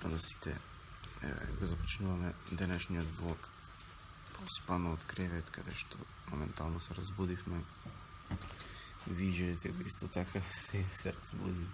на сите. Го започнуваме денешниот влог спано од кревет, каде што моментално се разбудивме. Видите го исто така се разбуди.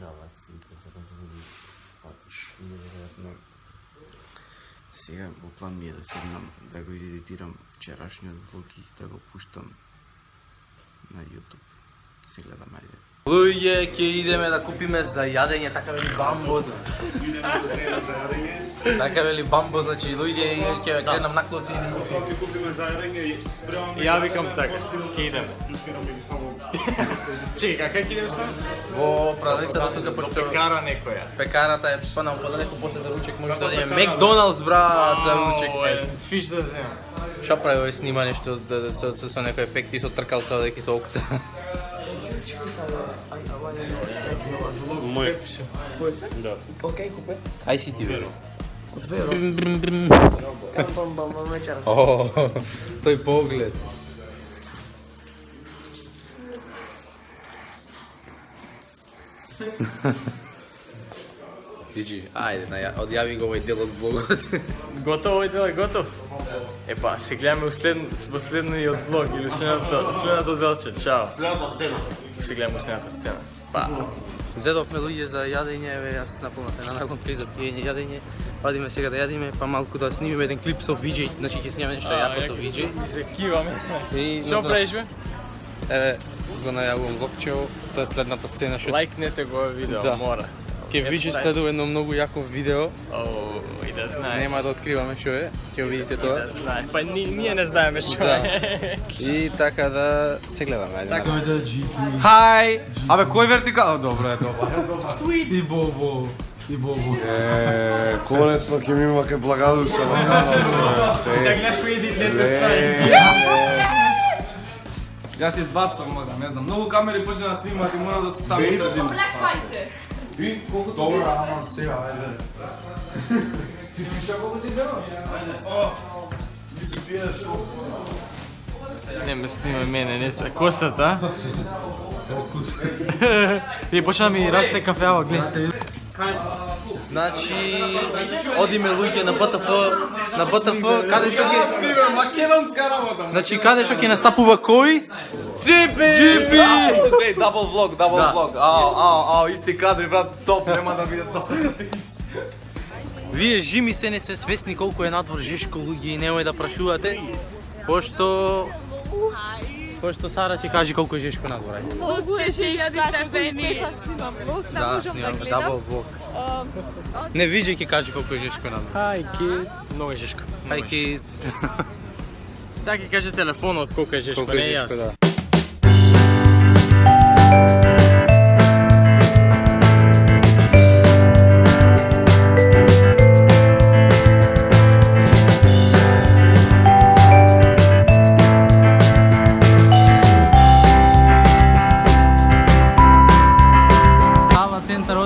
Галаксиите се разбуди. Патиш неверојатно. Сега во план ми е да седнам да го едитирам вчерашниот влог и да го пуштам на YouTube. Се гледам, ајде. Луѓе, ќе идеме да купиме за јадење, така вели Бамбо. Така вели Бамбо, значи луѓе ќе гледам наклоци. Ќе купиме за јадење и спремаме. Ја викам така, ќе идеме. Чека, кај ќе идеме што? Во продавницата тука пошто Пекара некоја. пекарата е спанал подалеку после за ручек, може да одиме Макдоналдс брат за ручек. Фиш да земам. Што прави овој снима нешто со некои ефекти со тркалца деки со окца. Мој. Да. Окей, купе. Кај си ти бе? Од Веро. Бам вечер. О, тој поглед. Тиджи, ајде, одјави го овој дел од влогот. Готов овој дел е готов? Епа, се гледаме во следниот влог или следното делче. Чао. Следната сцена. Се гледаме во следната сцена. Па. Зедовме луѓе за јадење, еве јас наполна на након при за пиење јадење. Одиме сега да јадиме, па малку да снимиме еден клип со VJ, значи ќе снимаме нешто јако со VJ. И се киваме. И Што правиш бе? Еве, го најавувам влогчево, тоа е следната сцена што Лајкнете го видео, Да. мора. ќе VJ следува едно многу јако видео. Оу, и да знаеш. Нема да откриваме што е, ќе го видите тоа. Да знаеш. Па ние не знаеме што Да. е. И така да се гледаме, ајде. Така. Хај! Абе, кој вертикал? Добро е тоа. И Бобо. И Бобо. Конечно ќе ми има кај Благадуша на канал. Гледаш во едитните стаи. Јас се избацам, мога, не знам. Многу камери почна да снимаат и мора да се стави средина. Ви колку Добро, ама сега, ајде. ти пиша колку ти зема? Ајде. Ти си пиеш Не ме снима мене, не се косата. И почна ми расте кафеава, гледај. Значи, одиме луѓе на БТФ, каде што ќе Македонска работа. Значи каде што ќе настапува кој? Джипи! Ей, дабл влог. Ау, исти кадри, брат, топ, нема да видат тоа. Вие жими се не се свесни колку е надвор жешко луѓе и немој да прашувате, пошто Сара ќе каже колку е жешко надвор. Ајде. Многу е жешко, требени. Снимам влог, да можам да гледам. дабл влог. Не виđe ќе каже колку е жешко надвор. Hi kids, многу е жешко. Hi kids. Сега ќе каже телефонот колку е жешко, Колку е не жешко, јас. да.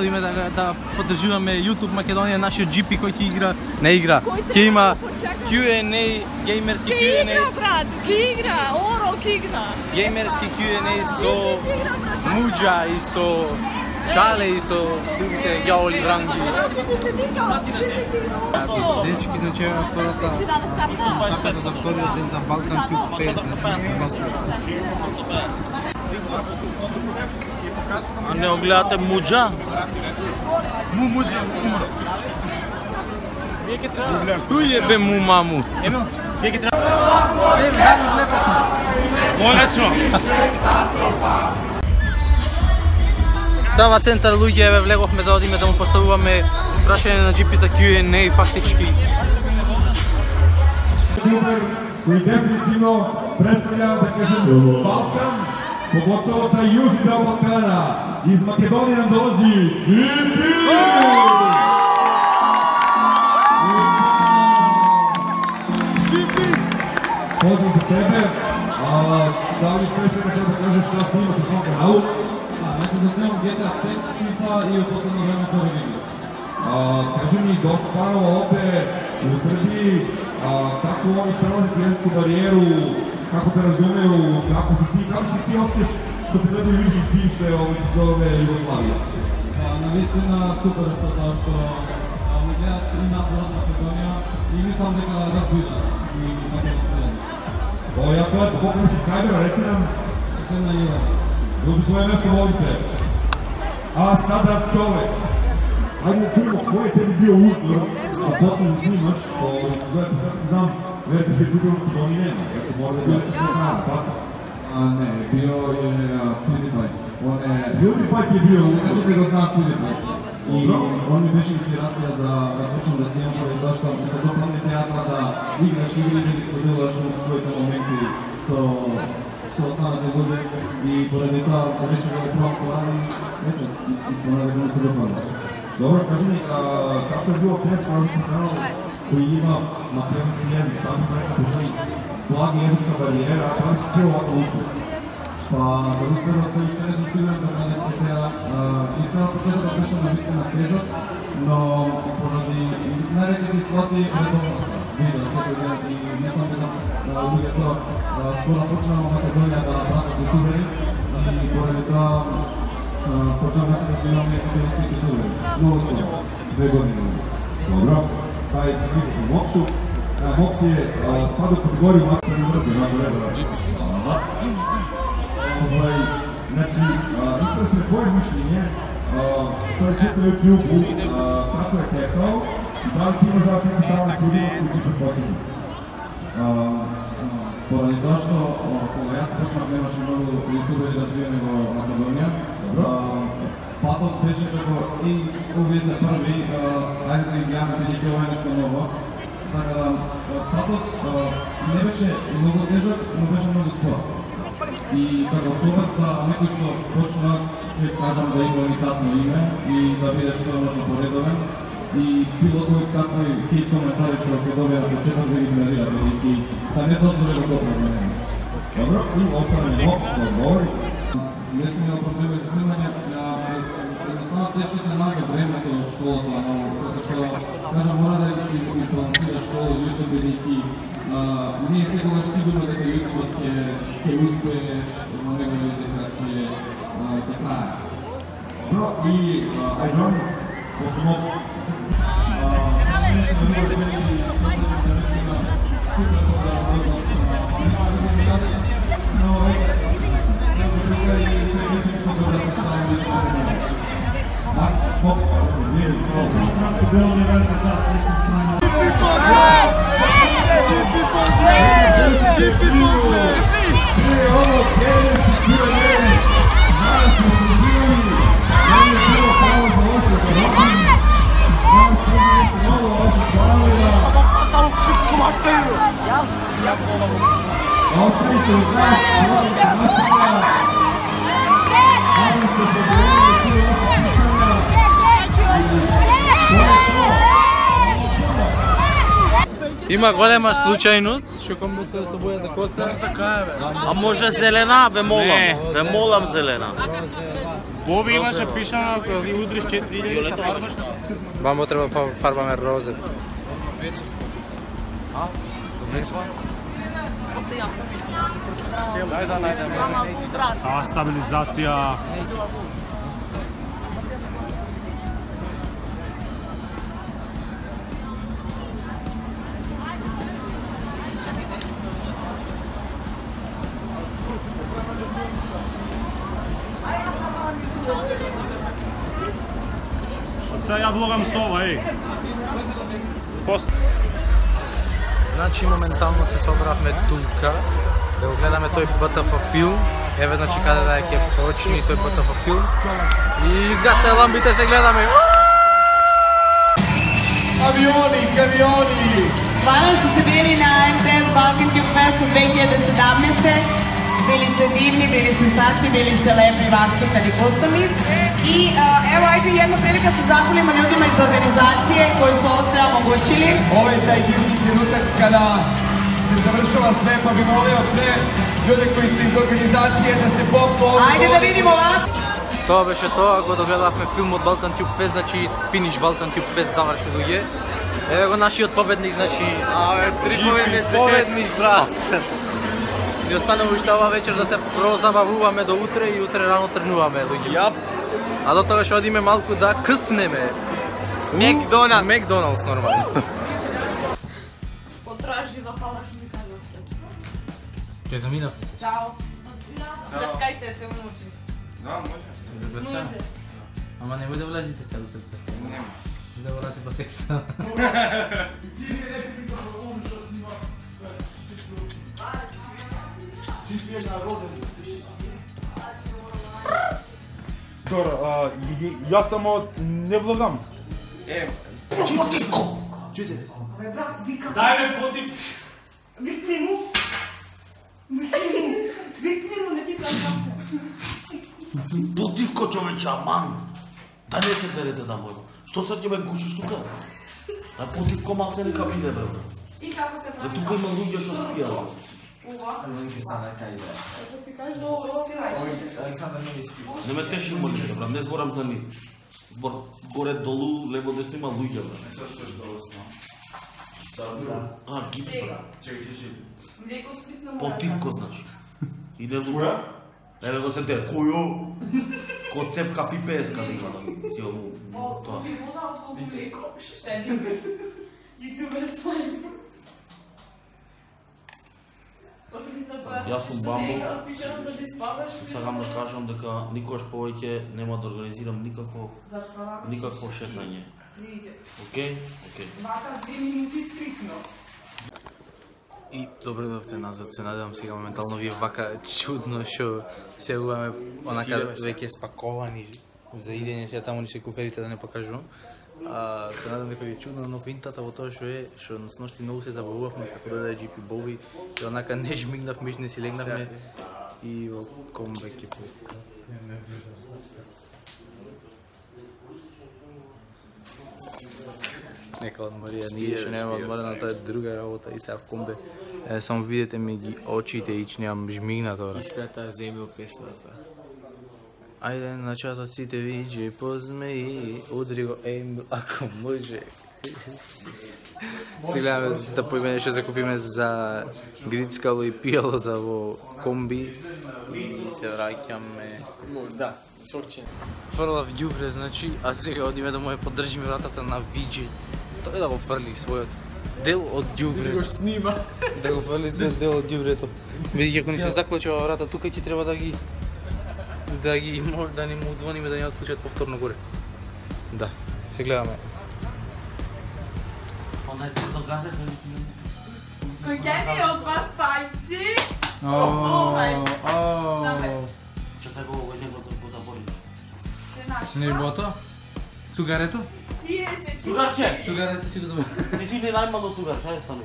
Одиме да поддржуваме YouTube Македонија, нашиот GP кој ќе игра, не игра, ќе има Q&A, геймерски Q&A. Игра, брат, игра, Оро, игра. Геймерски Q&A со Муџа и со Шале и со другите ѓаволи вранги. Дечки, значи ева втората стаката за вториот ден за Балкан Тюб Фест, А не огледате Муџа? Муџа. Кој е бе му маму? Конечно. Сава центар луѓе, еве влеговме да одиме да му поставуваме прашање на GP за Q&A фактички. Кој дефинитивно представљава, да кажем, Балкан, поготово за јужни дел Балкана. Из Македонија нам долази GP! Поздрав за тебе. Да ли пресвета да кажеш што снима со својот канал? Значи да снимам GTA 5 FIFA и од последно време тоа видео. Кажи ми, доста овде у Србији, како они прелазат јазичку бариеру, како те разумеju, како си ти општеш što bi trebali ljudi iz bivše zove Jugoslavije. Naistина супер е тоа што ме гледат и напорот Македонија и мислам дека разбира и Македонија. Ја тоа е покрив си Цайбера, реци нам. Седна Ива. Доби своје место водите. А сада човек. Ајде чумо, кој е теби био успор, а почне да снимаш, знам, верите те купил Македонија нема, ето може да бидете се знае, така? Не, био е PewDiePie. PewDiePie ти е био, zato ga znam PewDiePie. I on mi беше инспирација за да почнам да снимам поради тоа што ми се допадне театра да играш игри и да споделуваш своите моменти со останалите луѓе и поради тоа да беше да пробам тоа ето, исполнува дека ми се допадна. Добро, кажи ми, како е било пред Пански канал, кој има македонски јазик, само за нека почни блага јазична бариера, а како си пио овако успех? Па, за успехот се уште не сум сигурен за градите теа. Искреното почетокот беше навистина тежок, но поради најреки се сплати редовно видео секој ден и мислам дека луѓето скоро почнаа во Македонија да пратат јутубери и поради тоа почнавме се да снимаме македонски јутубери. Многу скоро, 2 години. Добро, тај видиш у Моксу. Мокси спада у категорiju македонски мрзи, нако реда. Значи, интересно е твое миšljenje, той е тук на YouTube, како е текал и да ли ти имаш да ти само на людина, които са почнали? Поради тоа што кога јас почнав немаше многу јутубери да свиеме во Македонија, патот беше како и овие се први, ајде да им гледаме бидејќи ова е нешто ново. Така да патот не беше многу тежок, но беше многу спор. И како совет за некој што почна, ќе кажам да има уникатно име и да биде што можно поредовен и било кој какви хейт коментари што ќе добија на почеток да ги игнорира, бидејќи да не дозволува да го промене. Добро, и останаме Мокс да говори. Не сум имал проблеми за снимање, едноставно тешко се најде време со школата, како што кажам мора да се избалансира школа и YouTube бидејќи не е секогаш сигурно дека YouTube ќе успее во него или дека ќе трае. Добро, и Ајдон, од Мокс. Макс, Мокс, извини, Има голема случајност, што комбуција со бојата коса. А може зелена, ве молам зелена. Боби имаше пишано, ако ги удриш 4000 се фарбаш. Бамбо треба фарбаме розе. А стабилизација. Сега ја влогам со ова, Значи моментално се собравме тука да го гледаме тој БТФ филм. Еве значи каде да ќе почни тој БТФ филм. И изгасте ламбите се гледаме. Кавиони! Hvala što ste bili na MTS Balkan Tube Festu 2017. Bili ste divni, bili ste slatki, bili ste lepi, vaspitani, kulturni. I evo, ajde jedna prilika se zahvalimo ljudima iz organizacije koji su ovo sve omogućili. Ovo je taj divni trenutak kada se završava sve, pa bi molio sve ljude koji su iz organizacije da se popnu ovdje. Ajde da vidimo vas! Тоа беше тоа, го догледавме филмот Balkan Tube Fest, значи финиш Balkan Tube Fest заврши луѓе. Еве го нашиот победник, значи, три победник, брат. И останемо уште ова вечер да се прозабавуваме до утре и утре рано тренуваме, луѓе. А до тога ќе одиме малку да къснеме. Макдоналдс нормално. Потражива палачника. Ќе заминав. Чао. Плескајте се унучи. Да, може. Може. Ама не да влезите се утре. Нема. Да влезете по секса. Добро, јас само не влагам. Потивко! Чуйте. Абе, брат, вика. Дај ме потив. Викни му. Викни му, не ти кажам. Потивко, човече, аман! Да не се дерете да мојко. Што се ќе ме гушиш тука? А потивко малце нека биде, бе. И како се прави? Тука има луѓе што спијат. Ова. Ти кажеш да Не ме теши молите, брат, не зборам за нив. Збор горе долу, лево десно има луѓе, брат. Не се стоиш долосно. Гипс, брат. Чекай. Млеко стрипно мора. Потивко, значи. Иде луѓе. Еве го се тер. Којо? Ко цепка пипеска да има да ти му тоа. Ти вода од млеко, штени. И ти ме слајм. Јас сум Бамбо. Пишам да ти спаваш. Сакам да кажам дека никогаш повеќе нема да организирам никакво шетање. Океј? Океј. Вака 2 минути стрикно. И добре дојдовте назад, се надевам сега моментално вие вака чудно што се уваме онака веќе спаковани за идење сега таму ни се куферите да не покажувам. Се надам дека ви е чудно, но пинтата во тоа што е, што ноќти многу се забавувавме како дојде GP Боби и онака не жмигнавме, не си легнавме и во комбек е пука. Нека одморија, ние што нема одморена, тоа е друга работа и сега в комбе. Само видете ми ги очите и че нямам жмигнато. Изпята земјо песната. Ајде, на чатот сите види, позмеи, удри го Ембл, ако може. Сега да поиме нешто закупиме за грицкало и пијало за во комби и се враќаме. Да, сорчен. Фрлав ѓубре, значи, а сега одиме да му ја поддржиме вратата на Виджи. Тој да го фрли својот дел од ѓубре. Да го снима. Да го фрли својот дел од ѓубрето. Види, ако ни се заклучи ова врата тука, ќе треба да ни му звониме да ни отклучат повторно горе. Да, се гледаме. Она е тврдо газет. Кој ќе ми од вас пајци? Чекај го го него за позабори. Не бото? Сугарето? Пиеше. Сугарче! Сугарето си го добре. Ти си ли најмало сугар, шај стану?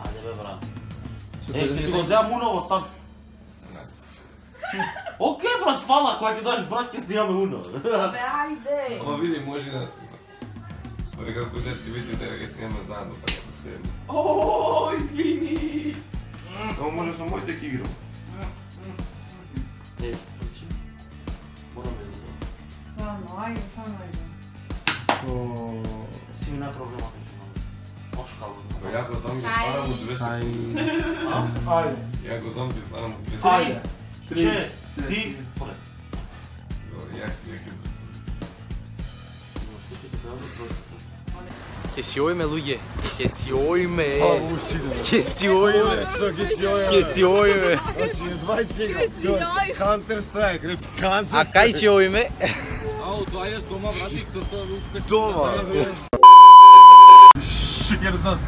Ајде бе брат. Ти го зеам уново, стан. Океј брат, фала, кога ќе дојдеш брат ќе снимаме уно. Бе, ајде. Ама види, може да... Ствари како дете ти видите да ги снимаме заедно, така да се... О, извини. Ама може со моите ќе играм. Мораме да... Само, ајде, само ајде. Си ми најпроблематично. Ошкало. Ја го знам ги стварам од 2 секунди. Ајде. Ја го знам ги стварам од 2 секунди. Ајде. Че, ти, поред. Добре, ја ќе... Ќе си ојме, луѓе. Ќе си ојме. Ќе си ојме. Ќе си ојме. Значи, 24 Counter Strike, речи Counter Strike. А кај ќе ојме? Ау, доаѓаш дома, братик, со се... Дома. Шекерзад.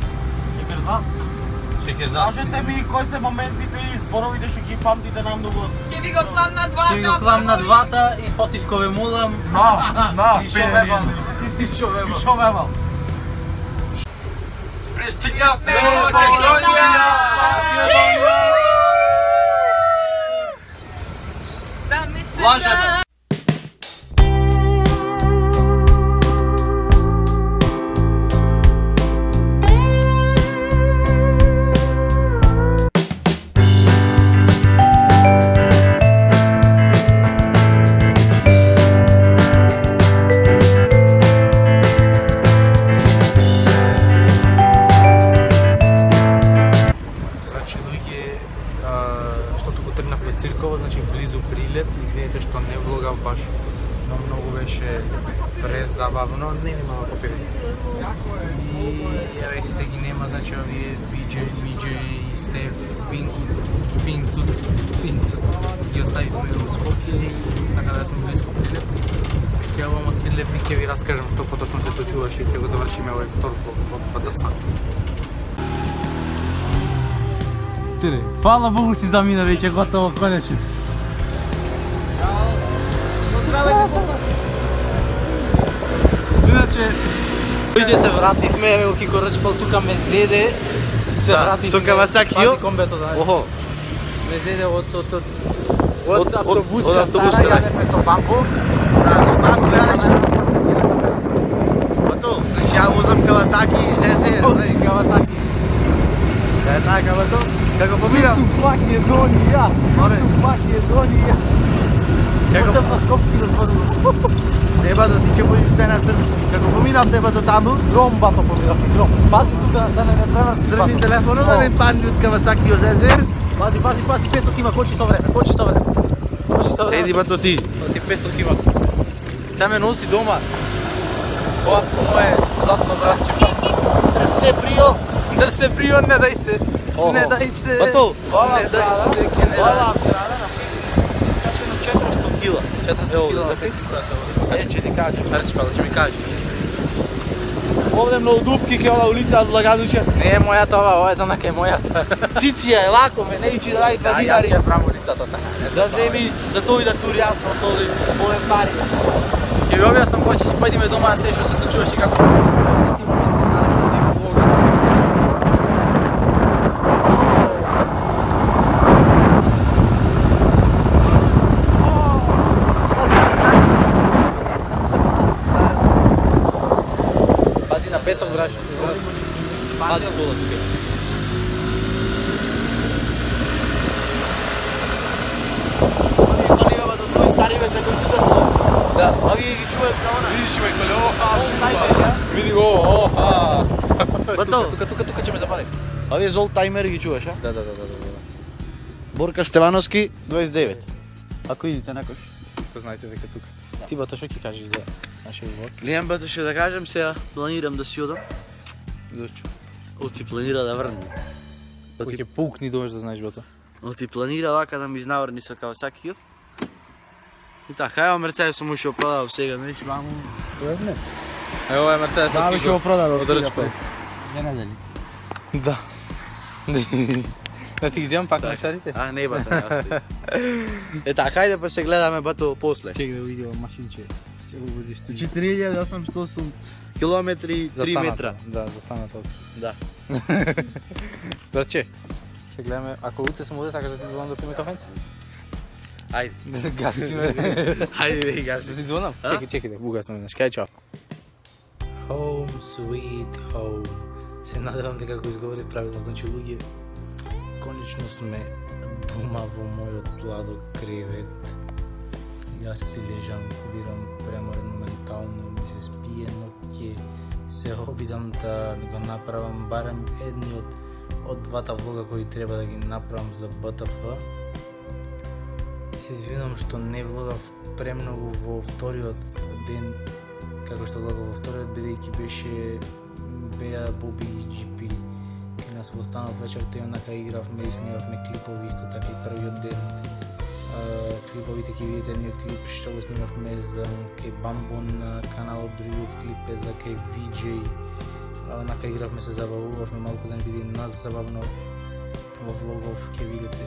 Шекерзад? Шекерзад. Кажете ми кои се моментите и зборовите што ги памтите најмногу. Ќе ви го клам на двата. Ќе го клам на двата и потивко ве молам. На, И шо вебам. И шо вебам. Пристигнавме во Македонија! Да ми се Лажата. забавно, не ми малко пиво. И еве сите ги нема, значи овие BJ и Стеф, Пинцут ги оставивме у Скопје и така да сме близко Прилеп. Сега овам од Прилеп и ќе ви раскажам што поточно се случуваше и ќе го завршиме овој втор од БДС. Тире, фала Богу си замина веќе, готово, конечно. Иначе, дојде се вративме, еве го Кико Рчпал тука ме зеде. Се вративме. Со Кавасакио? Охо. Ме зеде од автобуска стара, јадеме со бамбо. Со бамбо јадеше. Бато, значи ја возам Кавасаки и ЗЗР. Кавасаки. Е така, бато, како поминав? Тупак е Донија. Тупак е Донија. Како на скопски разборува. Не, бато, ти ќе будеш се на српски. Како поминавте, бато, таму? Гром, бато, поминавте, гром. Пази тука да не преврат. Држи телефонот да не падне од Кавасаки од ЗЗР. Пази, 500 км, кочи со време. Седи, бато, ти. Ти 500 км. Сега ме носи дома. Ова е златно братче. Држ се, прио. Држ се, прио, не дај се. Не дај се. Бато, ова не дај се, ке не дај се. Ова 400 кила. 400 кила. Ќе ти кажам. Рчпал, ќе ми кажи. Овде многу дупки ке ова улица од Благадуша. Не е мојата ова е за нака е мојата. Циција е лако, ме не ичи да ради 2 динари. Ја ќе правам улицата сега. Да земи, да тој да тури асфалт овде, овде пари. Ќе ви објаснам кога ќе си појдеме дома се што се случуваше и како Пази на песок враш. Пази долу тука. Да, овие ги чуваат за она. Видиш ме коле, оха, Олтаймер, види го, оха. Тука ќе ме запали. Овие за олтаймер ги чуваш, а? Да. Борка Стевановски, 29. Ако идите некош. Тоа знаете дека тука. Ти бато што ќе кажеш за нашиот влог? Гледам бато што да кажам сега, планирам да си одам. Зошто? Оти планира да врне. Кој ќе пукни домаш да знаеш бато. Оти планира вака да ми изнаврни со Кавасакио. И така, ево Мерцедес му што продав сега, знаеш, мамо. Не. Ево е Мерцедес. Мамо што продав сега сега пред 2 недели. Да. Да ти ги земам пак на шарите? А, не бата, не остави. Е така, ајде па се гледаме бато после. Чек да видио машинче. Ќе го возиш ти. 4808 километри 3 метра. Да, застана толку. Да. Братче, се гледаме, ако утре сам овде, сакаш да ти звонам да пиме кафенце? Ајде. Гаси ме. Ајде бе, гаси. Да ти звонам? Чекай, да угаснам еднаш. Кај чао. Home sweet home. Се надевам дека го изговори правилно, значи луѓе. Конечно сме дома во мојот сладок кревет. Јас си лежам, подирам преморен моментално, ми се спие, но ќе се обидам да го направам барем едни од двата влога кои треба да ги направам за БТФ. Се извинувам што не влогав премногу во вториот ден, како што влогав во вториот, бидејќи беа Боби и GP. Кај нас во останат вечерта и онака игравме и снимавме клипови исто така и првиот ден. Клиповите ќе видите едниот клип што го снимавме за кај Бамбо на каналот, другиот клип е за кај VJ. Онака игравме, се забавувавме малку да не биде нас забавно во влогов, ќе видите.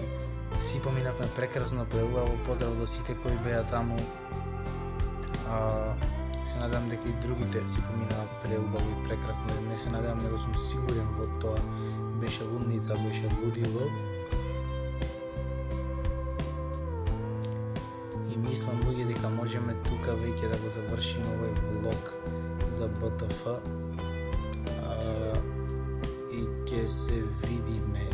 Си поминавме прекрасно, преубаво, поздрав до сите кои беа таму. Се надевам дека и другите си поминават преубаво и прекрасно, не се надевам, него сум сигурен во тоа. Беше лудница, беше лудило. И мислам луѓе дека можеме тука веќе да го завршиме овој влог за БТФ. И ќе се видиме